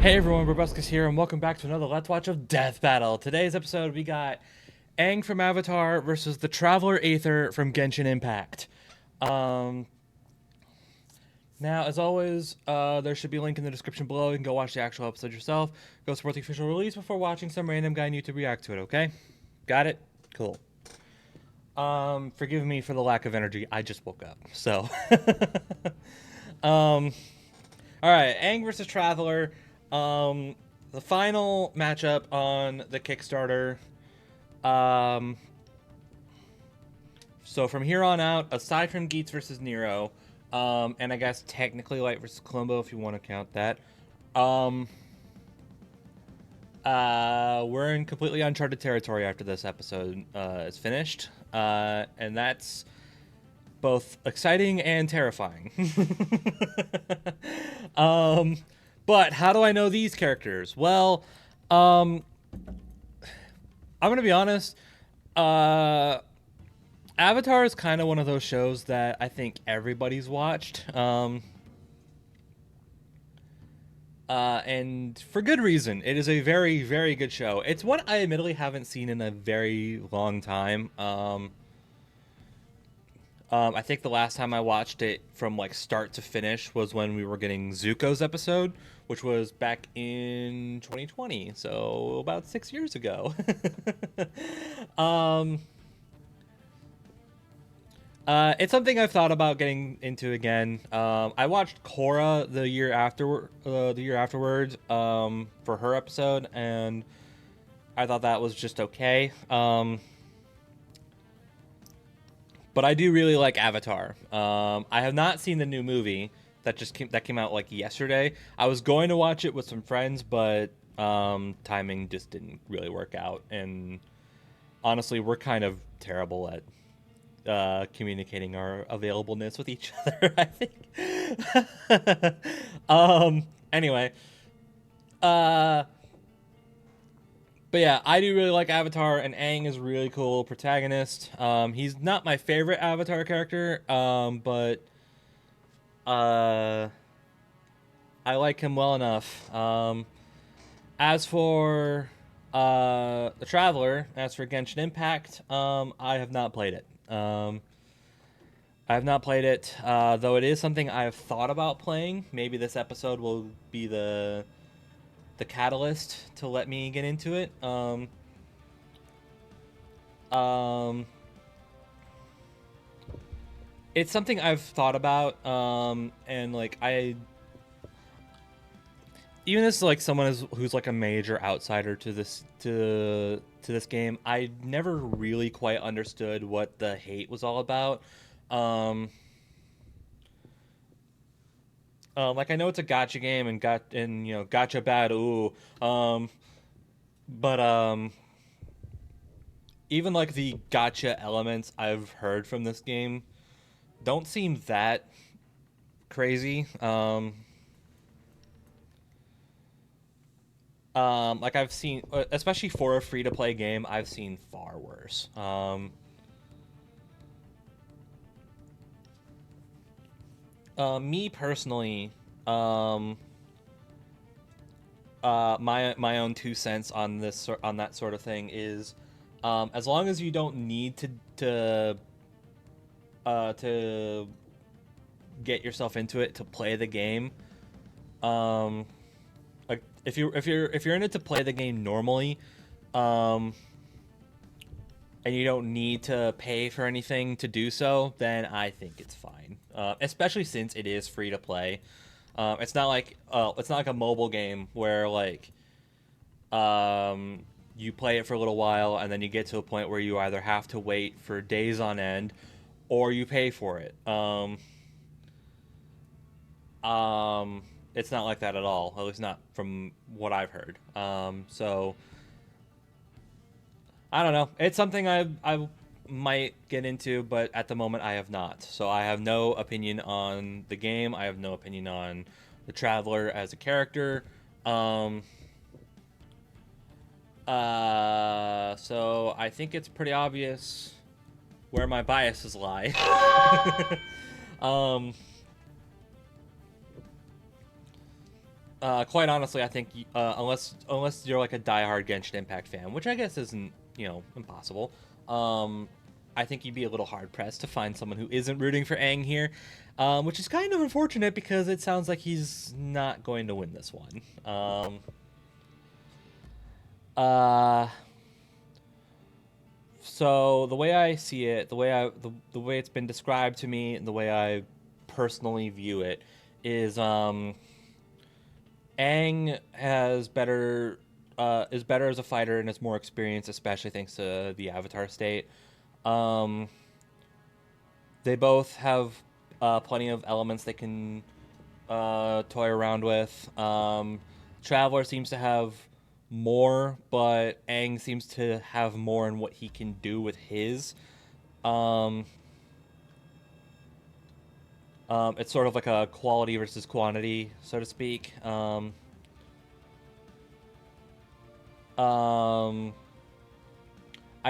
Hey everyone, Brobuscus here, and welcome back to another Let's Watch of Death Battle. Today's episode, we got Aang from Avatar versus the Traveler Aether from Genshin Impact. Um, Now, as always, there should be a link in the description below. You can go watch the actual episode yourself. Go support the official release before watching some random guy on YouTube react to it, okay? Got it? Cool. Forgive me for the lack of energy. I just woke up, so. um, Alright, Aang versus Traveler. The final matchup on the Kickstarter. So from here on out, aside from Geats versus Nero, and I guess technically Light versus Columbo if you want to count that, we're in completely uncharted territory after this episode is finished, and that's both exciting and terrifying. But how do I know these characters? Well, I'm gonna be honest. Avatar is kind of one of those shows that I think everybody's watched, and for good reason. It is a very, very good show. It's one I admittedly haven't seen in a very long time. I think the last time I watched it from like start to finish was when we were getting Zuko's episode, which was back in 2020, so about 6 years ago. It's something I've thought about getting into again. I watched Korra the year afterwards, for her episode, and I thought that was just okay. But I do really like Avatar. I have not seen the new movie that came out like yesterday. I was going to watch it with some friends, but timing just didn't really work out. And honestly, we're kind of terrible at communicating our availableness with each other, I think. Anyway, but yeah, I do really like Avatar, and Aang is a really cool protagonist. He's not my favorite Avatar character, but I like him well enough. As for the Traveler, as for Genshin Impact, I have not played it. I have not played it, though it is something I have thought about playing. Maybe this episode will be the catalyst to let me get into it. It's something I've thought about, and like even as like someone who's like a major outsider to this game, I never really quite understood what the hate was all about. Like I know it's a gotcha game and you know gotcha bad ooh, but even like the gotcha elements I've heard from this game don't seem that crazy. Like I've seen, especially for a free to play game, I've seen far worse. Me personally, my own 2 cents on on that sort of thing is, as long as you don't need to get yourself into it to play the game, like if you're in it to play the game normally, and you don't need to pay for anything to do so, then I think it's fine. Especially since it is free to play. It's not like a mobile game where like you play it for a little while and then you get to a point where you either have to wait for days on end or you pay for it. It's not like that at all. At least not from what I've heard. So I don't know. It's something I might get into, but at the moment I have not. So I have no opinion on the game. I have no opinion on the Traveler as a character. So I think it's pretty obvious where my biases lie. um, quite honestly, I think unless you're like a diehard Genshin Impact fan, which I guess isn't impossible, I think you'd be a little hard pressed to find someone who isn't rooting for Aang here, which is kind of unfortunate because it sounds like he's not going to win this one. So the way I see it, the way it's been described to me, and the way I personally view it is Aang is better as a fighter and has more experience, especially thanks to the Avatar state. They both have plenty of elements they can toy around with. Traveler seems to have more, but Aang seems to have more in what he can do with his. It's sort of like a quality versus quantity, so to speak. I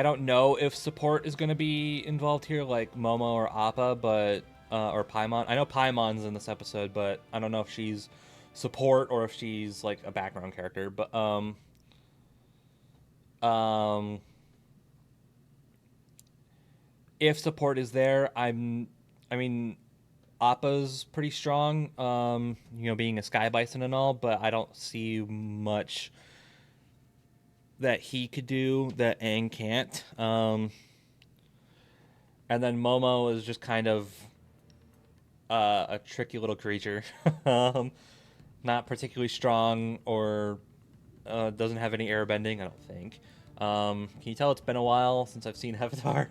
don't know if support is going to be involved here, like Momo or Appa, but or Paimon. I know Paimon's in this episode, but I don't know if she's support or if she's like a background character. But if support is there, I mean, Appa's pretty strong, being a Sky Bison and all, but I don't see much that he could do that Aang can't. And then Momo is just kind of a tricky little creature. Not particularly strong or doesn't have any airbending, I don't think. Can you tell it's been a while since I've seen Avatar?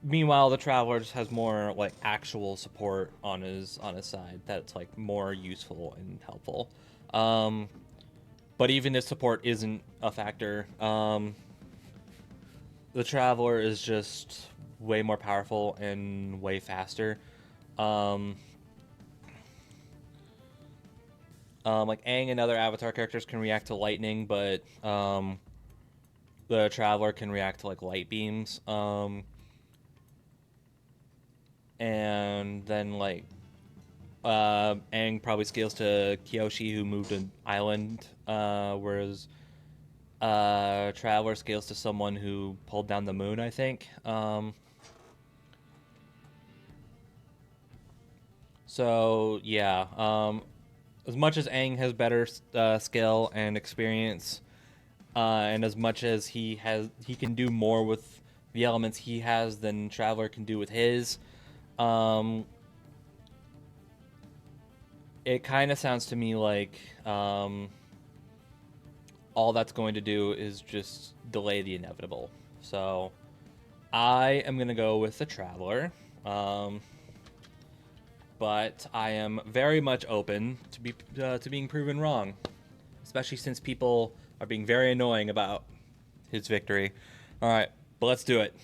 Meanwhile, the Traveler just has more like actual support on his side that's like more useful and helpful. But even if support isn't a factor, the Traveler is just way more powerful and way faster. Like Aang and other Avatar characters can react to lightning, but the Traveler can react to like light beams. And then like Aang probably scales to Kyoshi, who moved an island, whereas Traveler scales to someone who pulled down the moon, I think. So yeah, as much as Aang has better skill and experience, and as much as he can do more with the elements he has than Traveler can do with his. It kind of sounds to me like all that's going to do is just delay the inevitable. So I am going to go with the Traveler, but I am very much open to being proven wrong, especially since people are being very annoying about his victory. All right, but let's do it.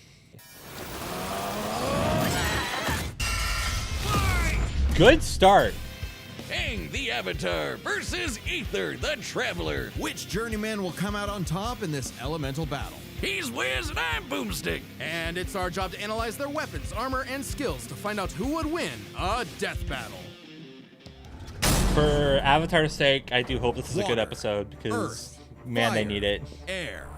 Good start. Aang the Avatar versus Aether the Traveler. Which journeyman will come out on top in this elemental battle? He's Wiz and I'm Boomstick. And it's our job to analyze their weapons, armor, and skills to find out who would win a death battle. For Avatar's sake, I do hope this is a good episode because, Earth, man, fire, they need it. Air.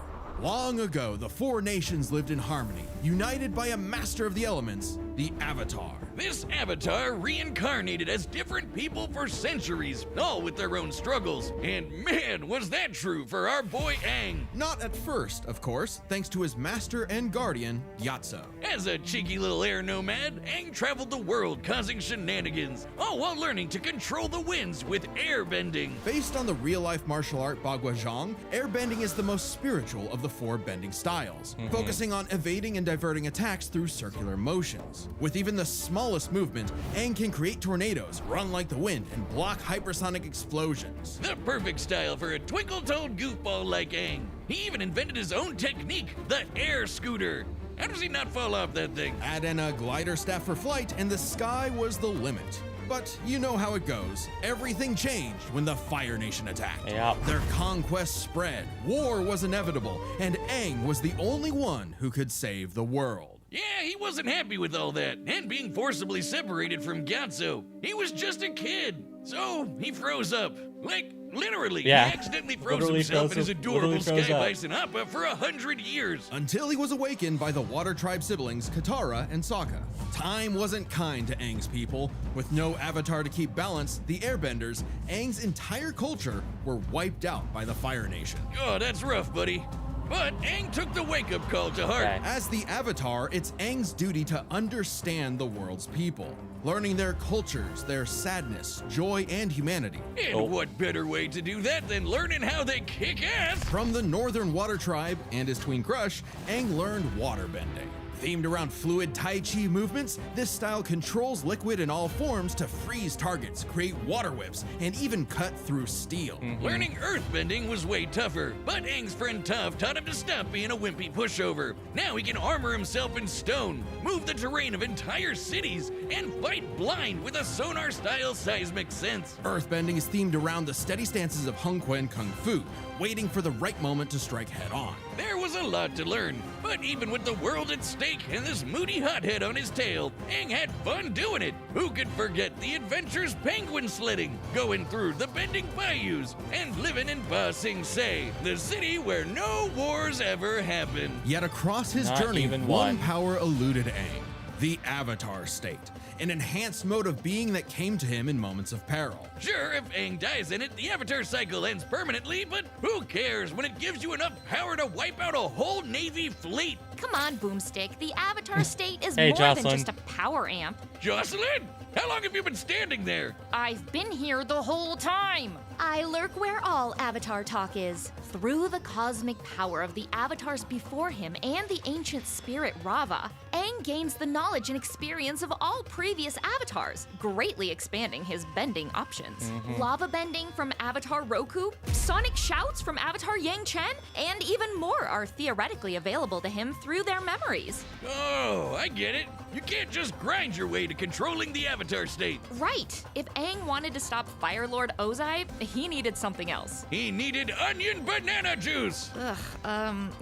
Long ago, the four nations lived in harmony, united by a master of the elements, the Avatar. This Avatar reincarnated as different people for centuries, all with their own struggles. And man, was that true for our boy Aang. Not at first, of course, thanks to his master and guardian, Yatso. As a cheeky little air nomad, Aang traveled the world causing shenanigans, all while learning to control the winds with air bending. Based on the real-life martial art Bagua Zhang, airbending is the most spiritual of the four bending styles, focusing on evading and diverting attacks through circular motions. With even the smallest movement, Aang can create tornadoes, run like the wind, and block hypersonic explosions. The perfect style for a twinkle-toed goofball like Aang. He even invented his own technique, the air scooter. How does he not fall off that thing? Add in a glider staff for flight, and the sky was the limit. But you know how it goes. Everything changed when the Fire Nation attacked. Yeah. Their conquest spread, war was inevitable, and Aang was the only one who could save the world. Yeah, he wasn't happy with all that, and being forcibly separated from Gyatso. He was just a kid, so he froze up. Like, literally, Yeah. he accidentally froze Literally himself froze in his up- adorable literally froze Sky up. Bison Appa for 100 years. Until he was awakened by the Water Tribe siblings Katara and Sokka. Time wasn't kind to Aang's people. With no avatar to keep balance, the Airbenders, Aang's entire culture, were wiped out by the Fire Nation. Oh, that's rough, buddy. But Aang took the wake-up call to heart. Okay. As the Avatar, it's Aang's duty to understand the world's people, learning their cultures, their sadness, joy, and humanity. And what better way to do that than learning how they kick ass? From the Northern Water Tribe and his tween crush, Aang learned waterbending. Themed around fluid Tai Chi movements, this style controls liquid in all forms to freeze targets, create water whips, and even cut through steel. Learning earthbending was way tougher, but Aang's friend Toph taught him to stop being a wimpy pushover. Now he can armor himself in stone, move the terrain of entire cities, and fight blind with a sonar-style seismic sense. Earthbending is themed around the steady stances of Hung Quan Kung Fu, waiting for the right moment to strike head on. There was a lot to learn, but even with the world at stake and this moody hothead on his tail, Aang had fun doing it. Who could forget the adventures penguin sledding, going through the bending bayous, and living in Ba Sing Se, the city where no wars ever happened. Yet across his Not journey, even one one. power eluded Aang, the Avatar state, an enhanced mode of being that came to him in moments of peril. Sure, if Aang dies in it, the Avatar cycle ends permanently, but who cares when it gives you enough power to wipe out a whole Navy fleet? Come on, Boomstick. The Avatar state is Hey, more Jocelyn. than just a power amp. Jocelyn, how long have you been standing there? I've been here the whole time. I lurk where all Avatar talk is. Through the cosmic power of the Avatars before him and the ancient spirit Rava, Aang gains the knowledge and experience of all previous Avatars, greatly expanding his bending options. Lava bending from Avatar Roku, sonic shouts from Avatar Yang Chen, and even more are theoretically available to him through their memories. Oh, I get it. You can't just grind your way to controlling the Avatar state. Right. If Aang wanted to stop Fire Lord Ozai, he needed something else. He needed onion banana juice.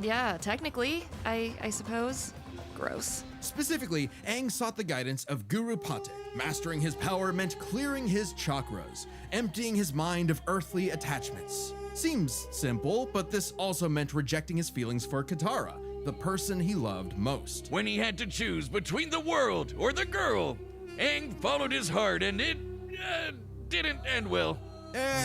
Yeah, technically, I suppose. Gross. Specifically, Aang sought the guidance of Guru Patik. Mastering his power meant clearing his chakras, emptying his mind of earthly attachments. Seems simple, but this also meant rejecting his feelings for Katara, the person he loved most. When he had to choose between the world or the girl, Aang followed his heart and it didn't end well.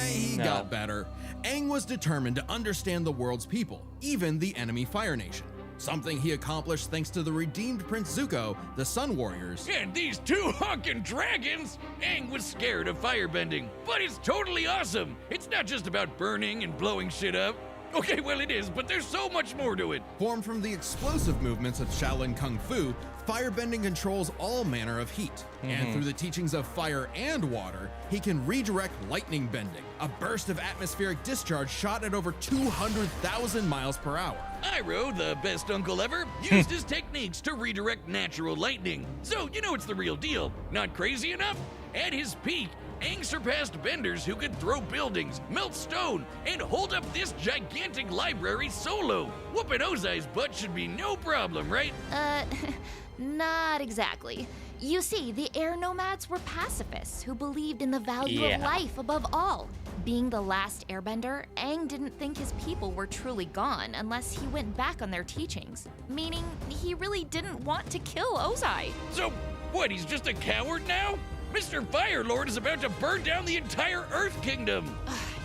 He No. got better. Aang was determined to understand the world's people, even the enemy Fire Nation. Something he accomplished thanks to the redeemed Prince Zuko, the Sun Warriors, And these two honkin' dragons! Aang was scared of firebending, but it's totally awesome. It's not just about burning and blowing shit up. Okay, well it is, but there's so much more to it. formed from the explosive movements of Shaolin Kung Fu. Firebending controls all manner of heat, and through the teachings of fire and water, he can redirect lightning bending, a burst of atmospheric discharge shot at over 200,000 miles per hour. Iroh, the best uncle ever, used his techniques to redirect natural lightning. So, you know it's the real deal. Not crazy enough? At his peak, Aang surpassed benders who could throw buildings, melt stone, and hold up this gigantic library solo. Whooping Ozai's butt should be no problem, right? Not exactly. You see, the air nomads were pacifists who believed in the value Yeah. of life above all. Being the last airbender, Aang didn't think his people were truly gone unless he went back on their teachings, meaning he really didn't want to kill Ozai. So, what, he's just a coward now? Mr. Firelord is about to burn down the entire Earth Kingdom.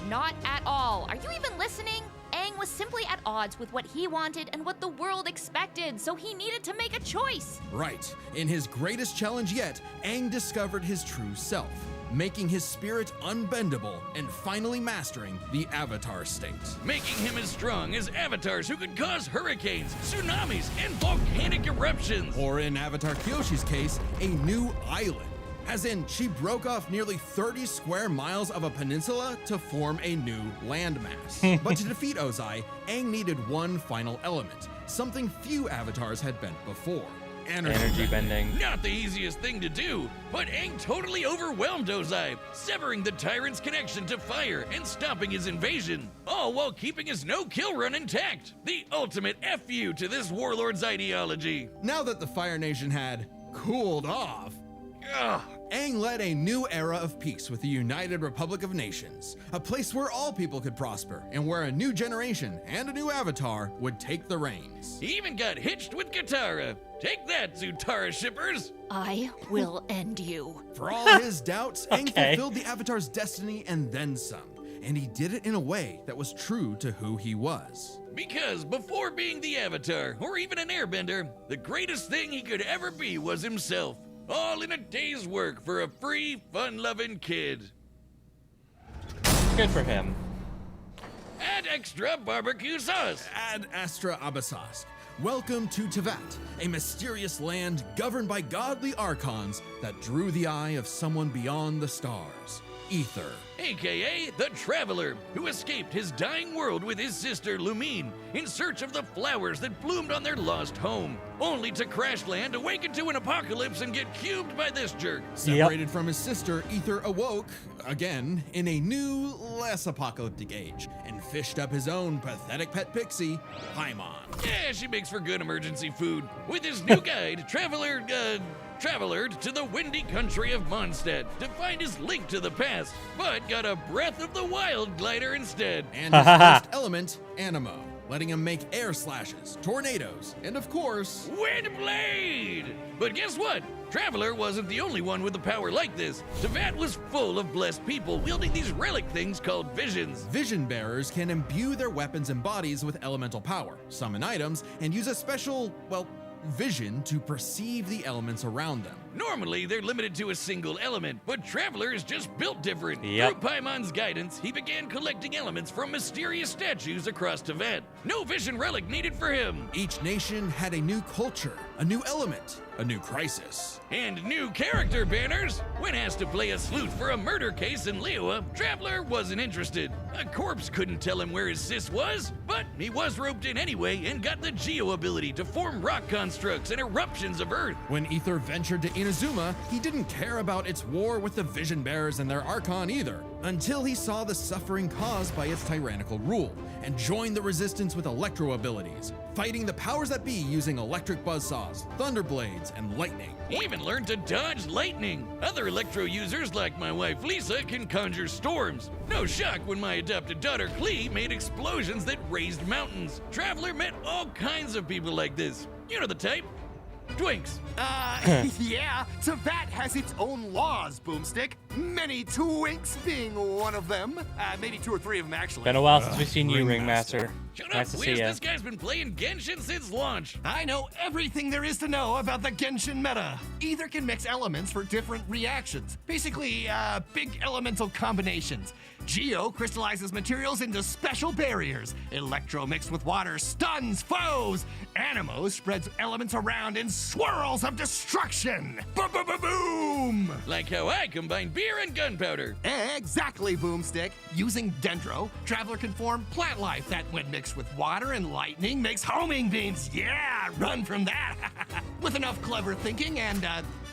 Not at all. Are you even listening? Aang was simply at odds with what he wanted and what the world expected, so he needed to make a choice. Right. In his greatest challenge yet, Aang discovered his true self, making his spirit unbendable and finally mastering the Avatar state. Making him as strong as avatars who could cause hurricanes, tsunamis, and volcanic eruptions. Or in Avatar Kyoshi's case, a new island. As in, she broke off nearly 30 square miles of a peninsula to form a new landmass. But to defeat Ozai, Aang needed one final element, something few avatars had bent before: Energy bending. Not the easiest thing to do, but Aang totally overwhelmed Ozai, severing the tyrant's connection to fire and stopping his invasion, all while keeping his no-kill run intact. The ultimate FU to this warlord's ideology. Now that the Fire Nation had cooled off, Aang led a new era of peace with the United Republic of Nations, a place where all people could prosper and where a new generation and a new avatar would take the reins. He even got hitched with Katara. Take that, Zutara shippers! I will end you. For all his doubts, Aang Okay. fulfilled the Avatar's destiny and then some, and he did it in a way that was true to who he was. Because before being the Avatar, or even an airbender, the greatest thing he could ever be was himself. All in a day's work for a free, fun-loving kid. Good for him. Add extra barbecue sauce. Ad Astra Abyssos. Welcome to Teyvat, a mysterious land governed by godly archons that drew the eye of someone beyond the stars, Aether. AKA the Traveler, who escaped his dying world with his sister Lumine in search of the flowers that bloomed on their lost home, only to crash land, awaken to an apocalypse, and get cubed by this jerk. Separated from his sister, Aether awoke, again, in a new, less apocalyptic age, and fished up his own pathetic pet pixie, Paimon. Yeah, she makes for good emergency food. With his new guide, Traveler to the windy country of Mondstadt to find his link to the past, but got a Breath of the Wild glider instead. And his first element, Anemo, letting him make air slashes, tornadoes, and of course, Windblade! But guess what? Traveler wasn't the only one with a power like this. Teyvat was full of blessed people wielding these relic things called visions. vision bearers can imbue their weapons and bodies with elemental power, summon items, and use a special, well, vision to perceive the elements around them. Normally, they're limited to a single element, but Traveler is just built different. Yep. Through Paimon's guidance, he began collecting elements from mysterious statues across Teyvat. No vision relic needed for him. Each nation had a new culture, a new element, a new crisis. And new character banners. When asked to play a sleuth for a murder case in Liyue, Traveler wasn't interested. A corpse couldn't tell him where his sis was, but he was roped in anyway and got the Geo ability to form rock constructs and eruptions of Earth. When Aether ventured to Inazuma, he didn't care about its war with the vision bearers and their archon either, until he saw the suffering caused by its tyrannical rule, and joined the resistance with electro abilities, fighting the powers that be using electric buzzsaws, thunderblades, and lightning. He even learned to dodge lightning. Other Electro users like my wife Lisa can conjure storms. No shock when my adopted daughter Klee made explosions that raised mountains. Traveler met all kinds of people like this. You know the type. Twinks. Yeah, Teyvat has its own laws, Boomstick. Many twinks being one of them. Maybe two or three of them, actually. Been a while since we've seen you, Ringmaster. Ringmaster. Shut Nice up, to Wiz. see ya. This guy's been playing Genshin since launch. I know everything there is to know about the Genshin meta. Either can mix elements for different reactions. Basically, big elemental combinations. Geo crystallizes materials into special barriers. Electro mixed with water stuns foes. Anemo spreads elements around in swirls of destruction. Boom! Like how I combine beer and gunpowder. Exactly, Boomstick. Using Dendro, Traveler can form plant life that, when mixed with water and lightning, makes homing beams. Yeah, run from that. With enough clever thinking and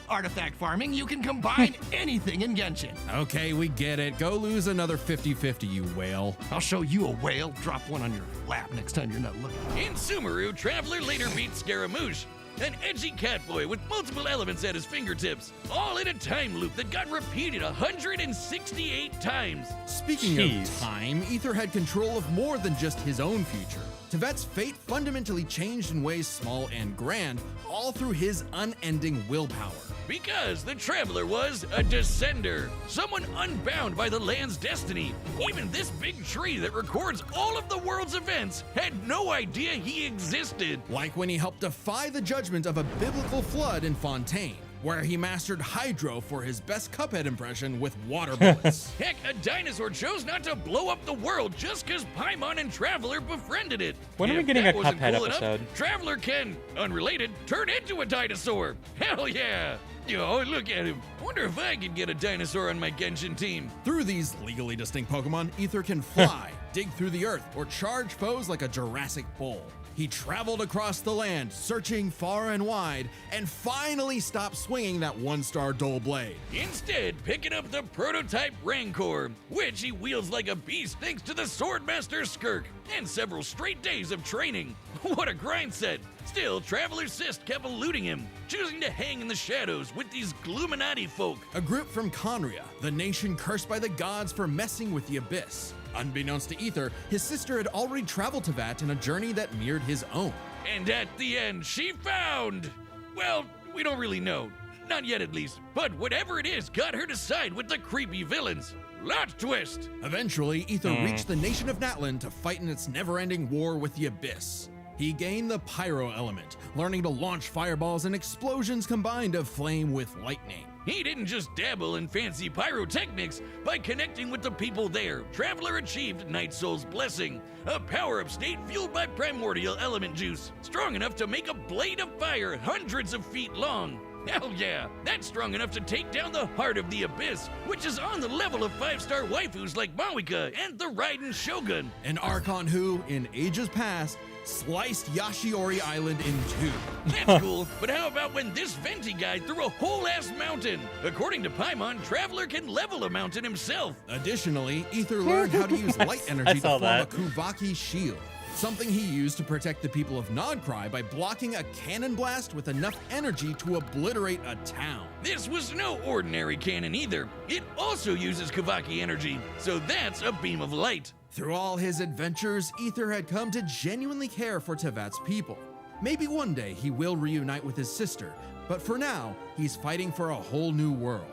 artifact farming, you can combine anything in Genshin. Okay, we get it. Go lose another 50-50, you whale. I'll show you a whale. Drop one on your lap next time you're not looking. In Sumeru, Traveler later beat Scaramouche, an edgy catboy with multiple elements at his fingertips, all in a time loop that got repeated 168 times. Speaking Jeez. of time, Aether had control of more than just his own future. Teyvat's fate fundamentally changed in ways small and grand, all through his unending willpower. Because the Traveler was a descender, someone unbound by the land's destiny. Even this big tree that records all of the world's events had no idea he existed. Like when he helped defy the judgment of a biblical flood in Fontaine, where he mastered Hydro for his best Cuphead impression with water bullets. Heck, a dinosaur chose not to blow up the world just because Paimon and Traveler befriended it. When are we If getting that a wasn't Cuphead cool enough, episode? Traveler can, unrelated, turn into a dinosaur. Hell yeah! Yo, look at him. Wonder if I could get a dinosaur on my Genshin team. Through these legally distinct Pokemon, Aether can fly, dig through the earth, or charge foes like a Jurassic bull. He traveled across the land, searching far and wide, and finally stopped swinging that one-star dull blade. Instead, picking up the prototype Rancor, which he wields like a beast thanks to the Swordmaster Skirk, and several straight days of training. What a grind set! Still, Traveler Sist kept eluding him, choosing to hang in the shadows with these Gluminati folk. A group from Conria, the nation cursed by the gods for messing with the Abyss. Unbeknownst to Aether, his sister had already traveled to Vat in a journey that mirrored his own. And at the end, she found... Well, we don't really know. Not yet, at least. But whatever it is got her to side with the creepy villains. Lot twist! Eventually, Aether reached the nation of Natlan to fight in its never-ending war with the Abyss. He gained the Pyro element, learning to launch fireballs and explosions combined of flame with lightning. He didn't just dabble in fancy pyrotechnics. By connecting with the people there, Traveler achieved Night Soul's Blessing, a power-up state fueled by primordial element juice, strong enough to make a blade of fire hundreds of feet long. Hell yeah, that's strong enough to take down the heart of the Abyss, which is on the level of 5-star waifus like Mawika and the Raiden Shogun. An Archon who, in ages past, sliced Yashiori Island in two. That's cool, but how about when this Venti guy threw a whole-ass mountain? According to Paimon, Traveler can level a mountain himself. Additionally, Aether learned how to use light energy to saw form that. a Kuvaki shield, something he used to protect the people of Nodcry by blocking a cannon blast with enough energy to obliterate a town. This was no ordinary cannon either. It also uses Kavaki energy, so that's a beam of light. Through all his adventures, Aether had come to genuinely care for Tevat's people. Maybe one day he will reunite with his sister, but for now, he's fighting for a whole new world.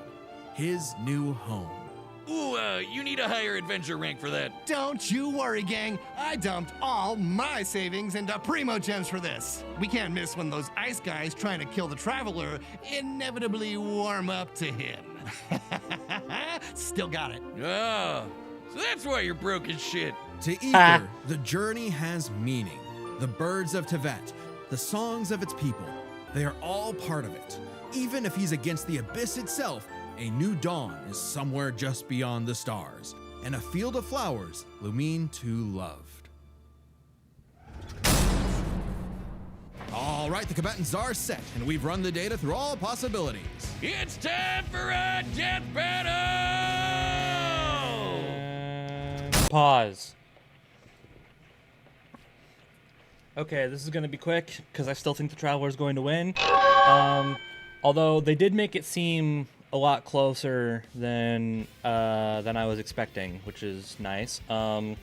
His new home. Ooh, you need a higher adventure rank for that. Don't you worry, gang. I dumped all my savings into Primo Gems for this. We can't miss when those ice guys trying to kill the Traveler inevitably warm up to him. Still got it. Oh, so that's why you're broke as shit. To Aether, the journey has meaning. The birds of Tevat, the songs of its people, they are all part of it. Even if he's against the Abyss itself, a new dawn is somewhere just beyond the stars, and a field of flowers Lumine too loved. All right, the combatants are set, and we've run the data through all possibilities. It's time for a death battle! Pause. Okay, this is going to be quick because I still think the Traveler is going to win. Although they did make it seem a lot closer than I was expecting, which is nice. But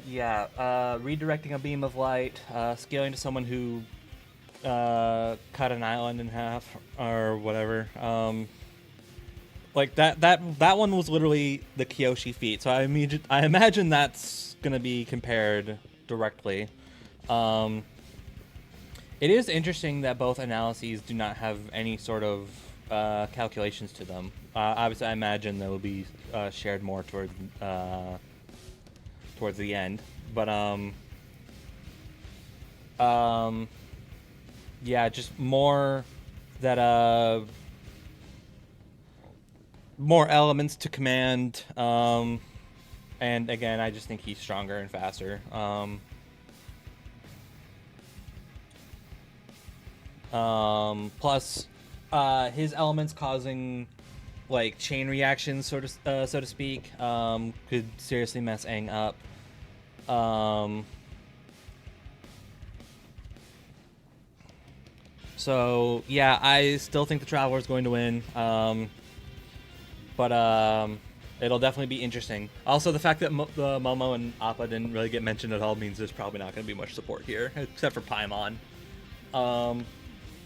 yeah, redirecting a beam of light, scaling to someone who cut an island in half or whatever. Like that one was literally the Kyoshi feat, so I imagine that's gonna be compared directly. It is interesting that both analyses do not have any sort of calculations to them. Obviously, I imagine they will be shared more towards the end, but yeah, just more that more elements to command, and again, I just think he's stronger and faster. Plus, his elements causing like chain reactions, so to speak, could seriously mess Aang up. So yeah, I still think the Traveler is going to win. But it'll definitely be interesting. Also, the fact that Momo and Appa didn't really get mentioned at all means there's probably not going to be much support here, except for Paimon.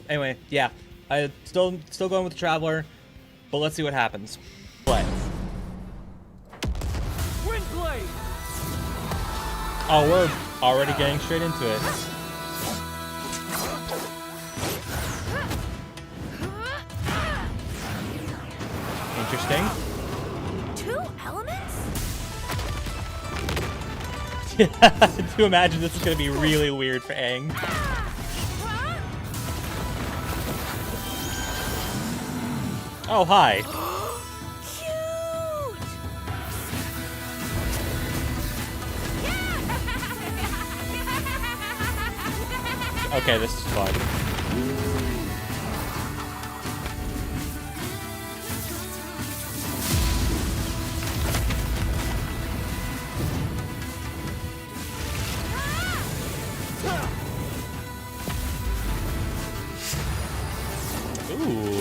Anyway, yeah, I still going with the Traveler, but let's see what happens. Play. Windblade! Oh, we're already getting straight into it. Interesting. 2 elements? Yeah, to imagine this is going to be really weird for Aang. Oh, hi. Cute! Okay, this is fun. Ooh.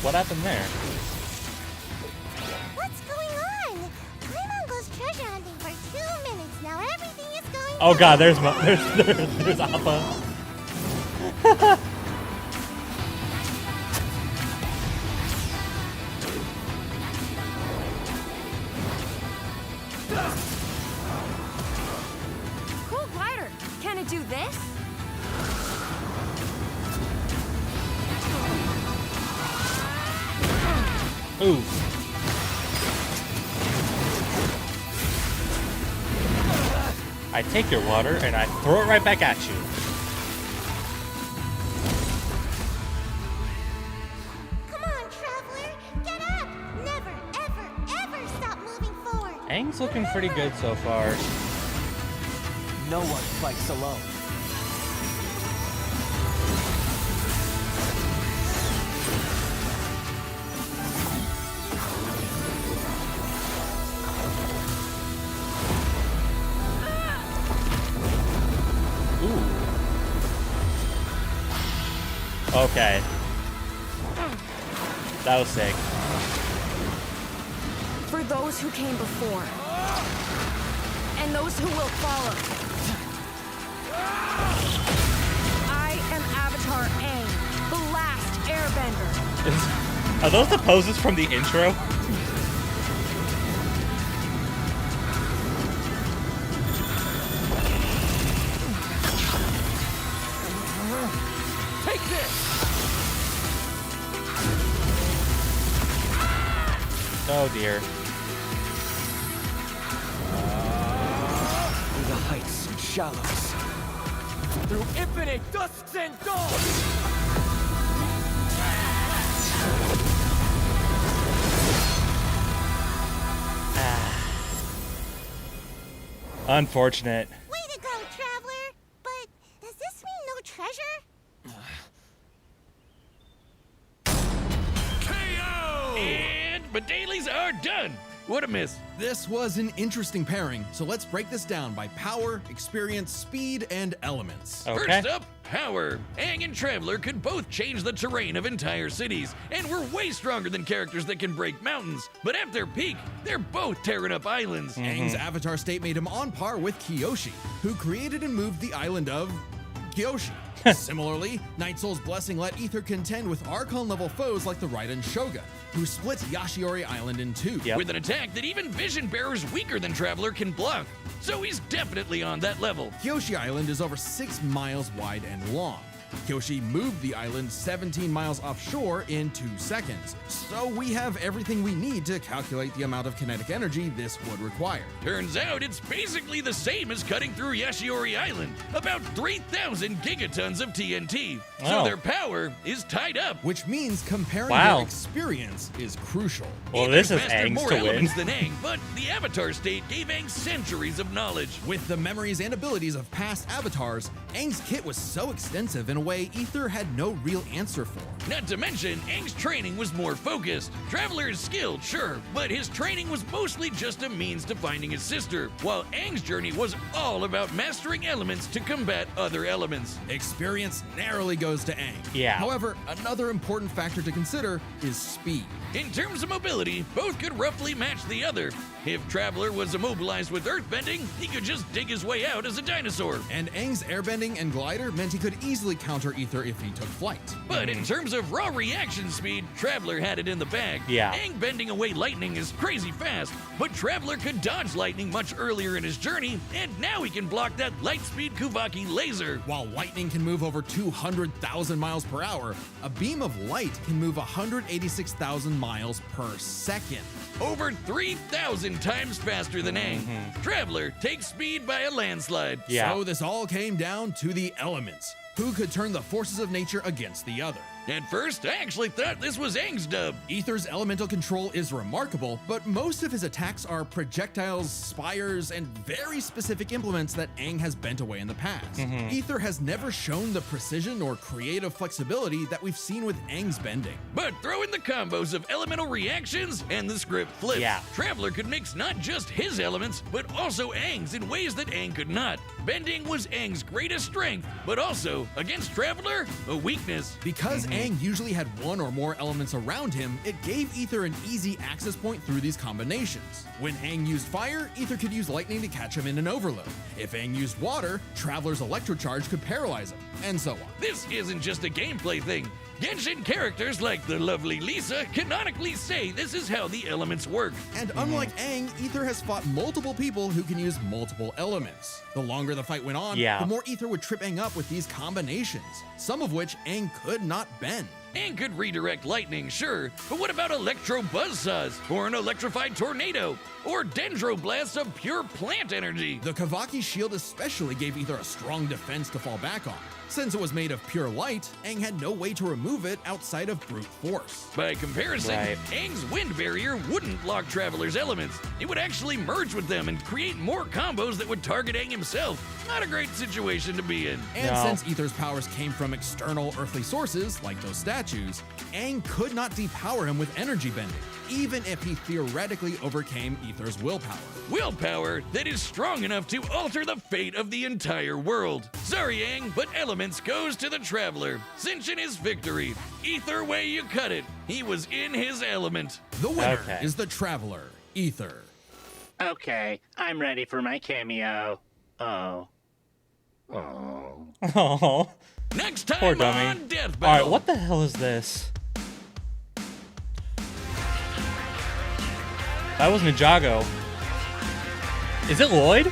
What happened there? What's going on? I'm on Ghost treasure hunting for 2 minutes now. Everything is going Oh well. god, there's Appa. Cool glider. Can it do this? Ooh. I take your water and I throw it right back at you. Come on, traveler. Get up. Never, ever, ever stop moving forward. Aang's looking pretty good so far. No one fights alone. Ooh. Okay. That was sick. For those who came before, and those who will follow. I am Avatar Aang, the last airbender. Are those the poses from the intro? Take this! Oh dear. Through the heights and shallows. Through infinite dusks and dawns! Unfortunate. Way to go, traveler. But does this mean no treasure? KO! And but dailies are done. What a miss. This was an interesting pairing, so let's break this down by power, experience, speed, and elements. Okay. First up, power. Aang and Traveler could both change the terrain of entire cities, and we're way stronger than characters that can break mountains. But at their peak, they're both tearing up islands. Aang's avatar state made him on par with Kyoshi, who created and moved the island of Kyoshi. Similarly, Night Soul's blessing let Aether contend with Archon-level foes like the Raiden Shogun, who split Yashiori Island in two. Yep. With an attack that even Vision Bearers weaker than Traveler can block. So he's definitely on that level. Kyoshi Island is over 6 miles wide and long. Kyoshi moved the island 17 miles offshore in 2 seconds. So we have everything we need to calculate the amount of kinetic energy this would require. Turns out it's basically the same as cutting through Yashiori Island, about 3,000 gigatons of TNT. So Oh. their power is tied up. Which means comparing Wow. their experience is crucial. Well, this is Mastered Aang's more to win. elements than Aang, but the Avatar state gave Aang centuries of knowledge. With the memories and abilities of past avatars, Aang's kit was so extensive in a way Aether had no real answer for. Not to mention, Aang's training was more focused. Traveler is skilled, sure, but his training was mostly just a means to finding his sister, while Aang's journey was all about mastering elements to combat other elements. Experience narrowly goes to Aang. Yeah. However, another important factor to consider is speed. In terms of mobility, both could roughly match the other. If Traveler was immobilized with earthbending, he could just dig his way out as a dinosaur. And Aang's airbending and glider meant he could easily counter Aether if he took flight. But in terms of raw reaction speed, Traveler had it in the bag. Yeah. Aang bending away lightning is crazy fast, but Traveler could dodge lightning much earlier in his journey, and now he can block that light speed Kuvaki laser. While lightning can move over 200,000 miles per hour, a beam of light can move 186,000 miles per second. Over 3,000 times faster than Aang. Traveler takes speed by a landslide. Yeah. So this all came down to the elements. who could turn the forces of nature against the other. At first, I actually thought this was Aang's dub. Aether's elemental control is remarkable, but most of his attacks are projectiles, spires, and very specific implements that Aang has bent away in the past. Aether has never shown the precision or creative flexibility that we've seen with Aang's bending. But throw in the combos of elemental reactions and the script flips. Yeah. Traveler could mix not just his elements, but also Aang's in ways that Aang could not. Bending was Aang's greatest strength, but also, against Traveler, a weakness. Because Aang usually had one or more elements around him, it gave Aether an easy access point through these combinations. When Aang used fire, Aether could use lightning to catch him in an overload. If Aang used water, Traveler's electrocharge could paralyze him, and so on. This isn't just a gameplay thing. Genshin characters like the lovely Lisa canonically say this is how the elements work. And unlike Aang, Aether has fought multiple people who can use multiple elements. The longer the fight went on, Yeah. the more Aether would trip Aang up with these combinations, some of which Aang could not bend. Aang could redirect lightning, sure, but what about electro buzzsaws, or an electrified tornado, or dendroblasts of pure plant energy? The Kavaki shield especially gave Aether a strong defense to fall back on. Since it was made of pure light, Aang had no way to remove it outside of brute force. By comparison, Right. Aang's wind barrier wouldn't block Traveler's elements. It would actually merge with them and create more combos that would target Aang himself. Not a great situation to be in. And No. since Aether's powers came from external earthly sources, like those statues, Aang could not depower him with energy bending, even if he theoretically overcame Aether's willpower. Willpower that is strong enough to alter the fate of the entire world. Sorry, Aang, but elements goes to the Traveler, cinching his victory. Either way you cut it, he was in his element. The winner Okay. is the Traveler, Aether. Okay, I'm ready for my cameo. Oh. Oh. Next time Poor dummy. on Death All Battle. right, what the hell is this? That was Ninjago. Is it Lloyd?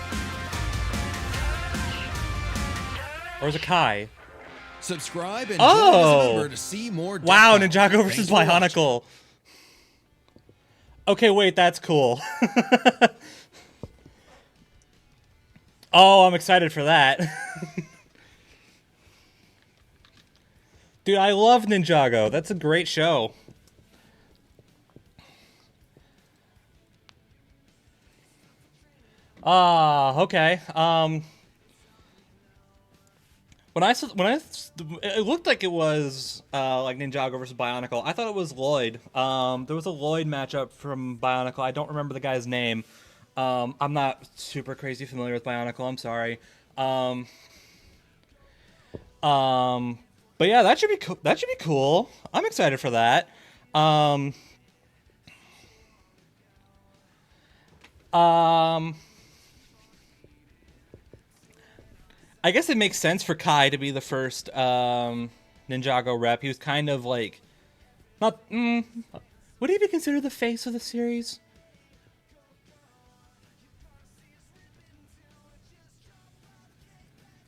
Or is it Kai? Subscribe and Oh! join as a member to see more Death Wow, Battle. Ninjago Thanks versus for watching. Bionicle. Okay, wait, that's cool. Oh, I'm excited for that. Dude, I love Ninjago. That's a great show. Okay. It looked like it was like Ninjago versus Bionicle. I thought it was Lloyd. There was a Lloyd matchup from Bionicle. I don't remember the guy's name. I'm not super crazy familiar with Bionicle. I'm sorry. But yeah, that should be that should be cool. I'm excited for that. I guess it makes sense for Kai to be the first Ninjago rep. He was kind of like, not. Would he be considered the face of the series?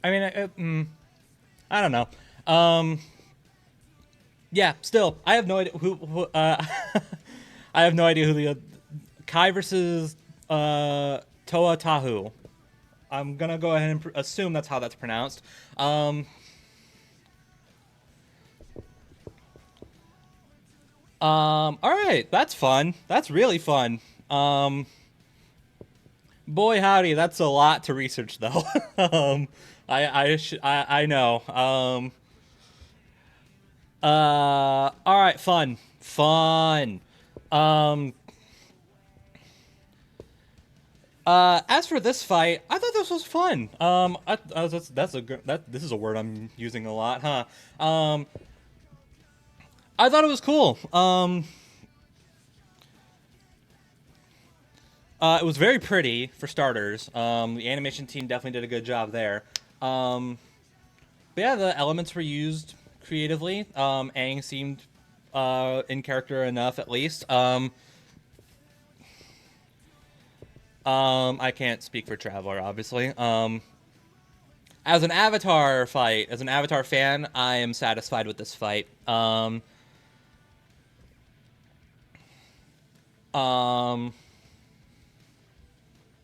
I mean, I don't know. Yeah. Still, I have no idea who I have no idea who the Kai versus Toa Tahu. I'm gonna go ahead and assume that's how that's pronounced. All right, that's fun. That's really fun. Boy howdy, that's a lot to research though. I know. All right, fun. As for this fight, I thought this was fun. This is a word I'm using a lot, huh? I thought it was cool. It was very pretty for starters. The animation team definitely did a good job there. But yeah, the elements were used creatively. Aang seemed in character enough, at least. I can't speak for Traveler, obviously. As an Avatar fight, as an Avatar fan, I am satisfied with this fight.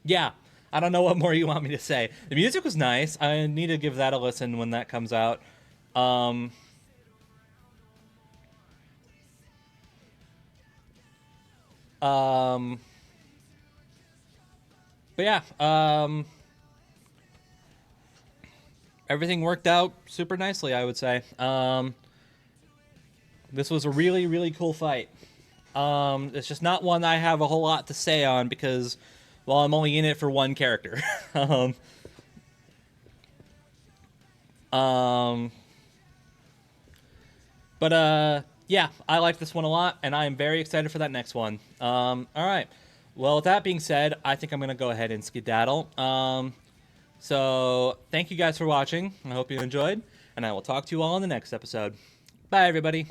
Yeah, I don't know what more you want me to say. The music was nice. I need to give that a listen when that comes out. But yeah, everything worked out super nicely, I would say. This was a really, really cool fight. It's just not one I have a whole lot to say on because, well, I'm only in it for one character. Yeah, I like this one a lot, and I am very excited for that next one. All right. Well, with that being said, I think I'm going to go ahead and skedaddle. So thank you guys for watching. I hope you enjoyed, and I will talk to you all in the next episode. Bye, everybody.